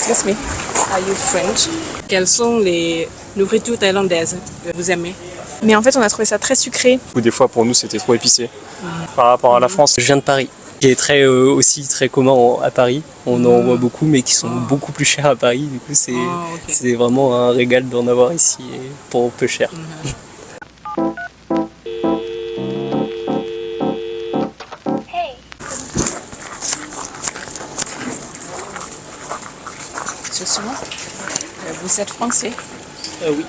Excuse me, are you French? Quelles sont les nourritures thaïlandaises que vous aimez? Mais en fait, on a trouvé ça très sucré. Ou des fois pour nous c'était trop épicé par rapport à la France. Je viens de Paris, qui est aussi très commun à Paris. On en voit beaucoup, mais qui sont beaucoup plus chers à Paris. Du coup, c'est vraiment un régal d'en avoir ici et pour peu cher. Justement, vous êtes français. Oui.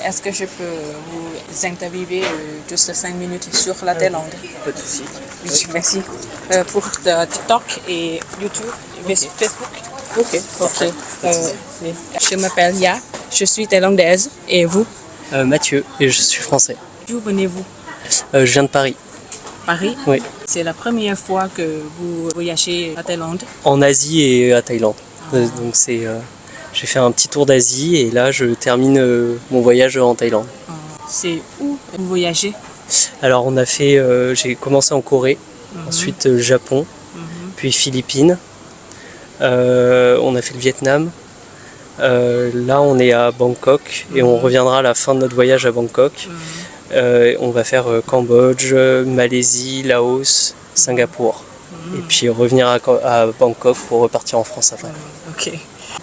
Est-ce que je peux vous interviewer juste 5 minutes sur la Thaïlande? Pas de souci. Oui, merci. Pour TikTok et YouTube, Facebook. Ok. Oui. Je m'appelle Ya, je suis thaïlandaise. Et vous? Mathieu, et je suis français. D'où venez-vous? Je viens de Paris. Paris? Oui. C'est la première fois que vous voyagez à Thaïlande? En Asie et à Thaïlande. Donc j'ai fait un petit tour d'Asie et là je termine mon voyage en Thaïlande. C'est où vous voyagez? Alors j'ai commencé en Corée, ensuite Japon, puis Philippines. On a fait le Vietnam. Là on est à Bangkok et on reviendra à la fin de notre voyage à Bangkok. On va faire Cambodge, Malaisie, Laos, Singapour. Et puis revenir à Bangkok pour repartir en France après. Ok.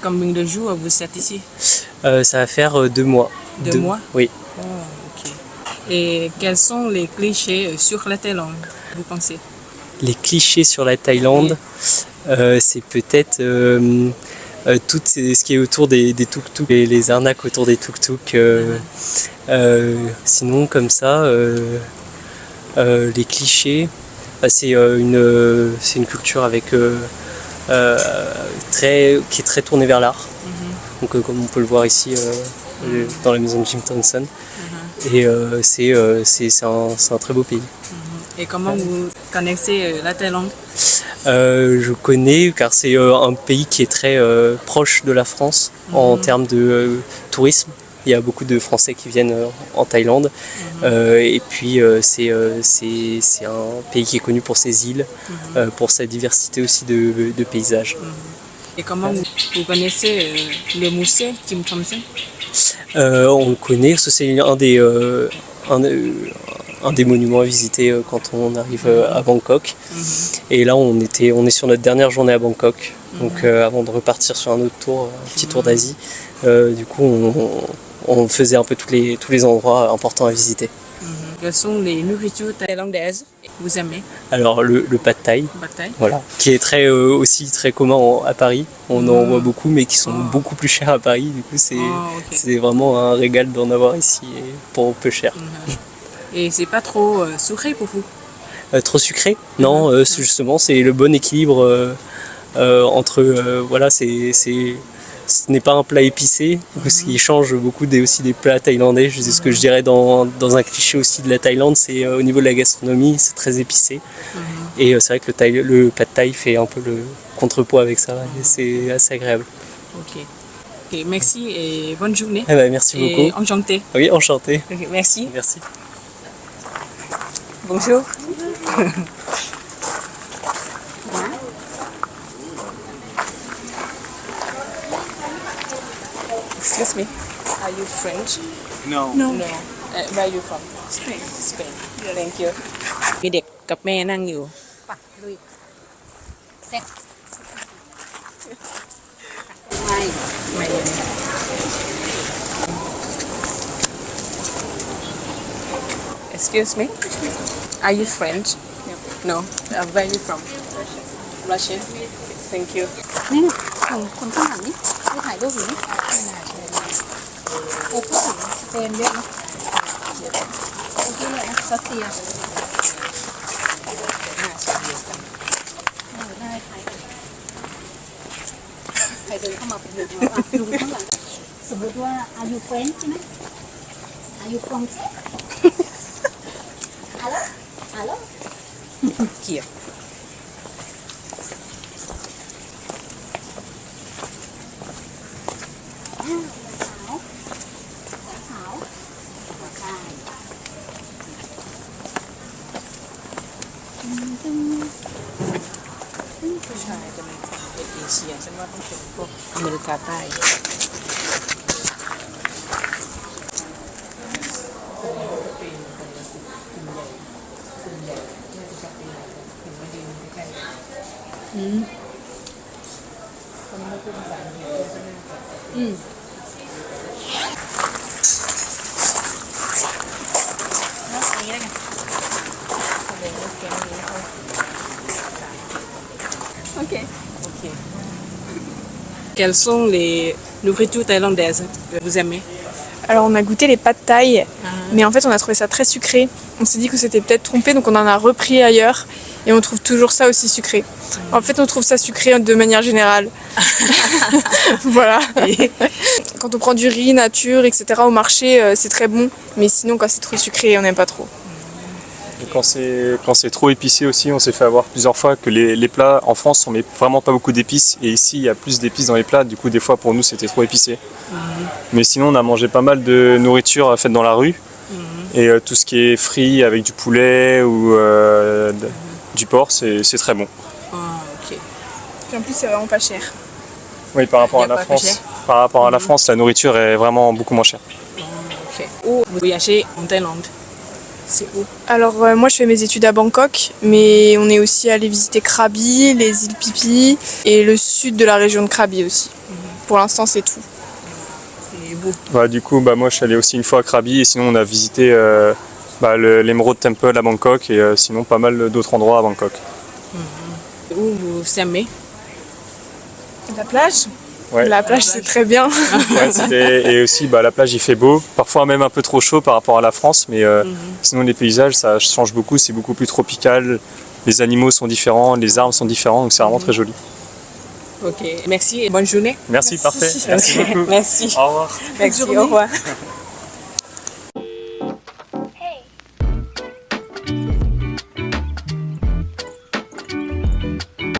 Combien de jours vous êtes ici? Ça va faire 2 mois. 2 mois? Oui. Oh, ok. Et quels sont les clichés sur la Thaïlande, vous pensez? Les clichés sur la Thaïlande, c'est peut-être tout ce qui est autour des tuk-tuk, les arnaques autour des tuk-tuk. Sinon, comme ça, les clichés, c'est une culture avec qui est très tournée vers l'art. Donc, comme on peut le voir ici dans la maison de Jim Thompson. Et c'est un très beau pays. Et comment vous connaissez la Thaïlande? Je connais car c'est un pays qui est très proche de la France en termes de tourisme. Il y a beaucoup de Français qui viennent en Thaïlande. Et puis c'est un pays qui est connu pour ses îles, pour sa diversité aussi de paysages. Et comment vous connaissez le musée Jim Thompson? On le connaît, c'est un des monuments à visiter quand on arrive à Bangkok. Et là on est sur notre dernière journée à Bangkok. Donc avant de repartir sur un autre tour, un petit tour d'Asie, du coup on faisait un peu tous les endroits importants à visiter. Quelles sont les nourritures thaïlandaises que vous aimez? Alors le pad thai, voilà, qui est aussi très commun à Paris. On en voit beaucoup, mais qui sont beaucoup plus chers à Paris. Du coup, c'est vraiment un régal d'en avoir ici et pour peu cher. Et c'est pas trop sucré pour vous? Trop sucré? Non, justement, c'est le bon équilibre entre voilà, ce n'est pas un plat épicé, ce qui change beaucoup aussi des plats thaïlandais. C'est ce que je dirais dans un cliché aussi de la Thaïlande, c'est au niveau de la gastronomie, c'est très épicé. Et c'est vrai que le pad thai fait un peu le contrepoids avec ça, et c'est assez agréable. Ok, merci et bonne journée. Eh ben, merci beaucoup. Enchanté. Oui, enchanté. Okay, merci. Merci. Bonjour. Excuse me, are you French? No. No. Where are you from? Spain. Spain. Thank you. มีเด็กกับแม่นั่งอยู่ปักลุยเซ็ตไม่ Excuse me, are you French? No. Where are you from? Russia. Thank you. นี่ของคนข้างหลังนี่ไปถ่ายรูปอยู่นี่พูดถึงสเปนเยอะนะโอเคเลยนะรัสเซียได้ถ่ายกันใครเดินเข้ามาเป็นดูดูข้างหลังสมมติว่า are you French ใช่ไหม are you from ฮัลโหล เกียบผู้ชายจะเป็นคนเอเชียฉันว่าต้องเป็นพวกอเมริ กาใต้Ok. Ok. Quelles sont les nourritures thaïlandaises que vous aimez? Alors on a goûté les pad thaï, mais en fait on a trouvé ça très sucré. On s'est dit que c'était peut-être trompé, donc on en a repris ailleurs et on trouve toujours ça aussi sucré. En fait on trouve ça sucré de manière générale. Voilà. Quand on prend du riz nature, etc. au marché, c'est très bon, mais sinon quand c'est trop sucré, on n'aime pas trop. Et quand c'est trop épicé aussi, on s'est fait avoir plusieurs fois que les plats en France on met vraiment pas beaucoup d'épices et ici il y a plus d'épices dans les plats, du coup des fois pour nous c'était trop épicé. Mais sinon on a mangé pas mal de nourriture faite dans la rue et tout ce qui est frit avec du poulet ou du porc c'est très bon. Ah, ok. Et en plus c'est vraiment pas cher. Oui, par rapport Y a à la pas France, cher. par rapport à la France, la nourriture est vraiment beaucoup moins chère. Ok. Où vous voyagez en Thaïlande? C'est où? Alors moi je fais mes études à Bangkok, mais on est aussi allé visiter Krabi, les îles Phi Phi et le sud de la région de Krabi aussi. Pour l'instant c'est tout. Et vous? Bah, du coup, moi je suis allé aussi une fois à Krabi et sinon on a visité l'Emerald Temple à Bangkok et sinon pas mal d'autres endroits à Bangkok. Où vous aimez? La plage? Ouais. La plage c'est très bien. Ouais, et aussi la plage il fait beau, parfois même un peu trop chaud par rapport à la France, mais sinon les paysages ça change beaucoup, c'est beaucoup plus tropical, les animaux sont différents, les arbres sont différents, donc c'est vraiment très joli. Ok. Merci et bonne journée. Merci, parfait. Merci Ok. beaucoup. Merci. Au revoir. Merci. Au revoir.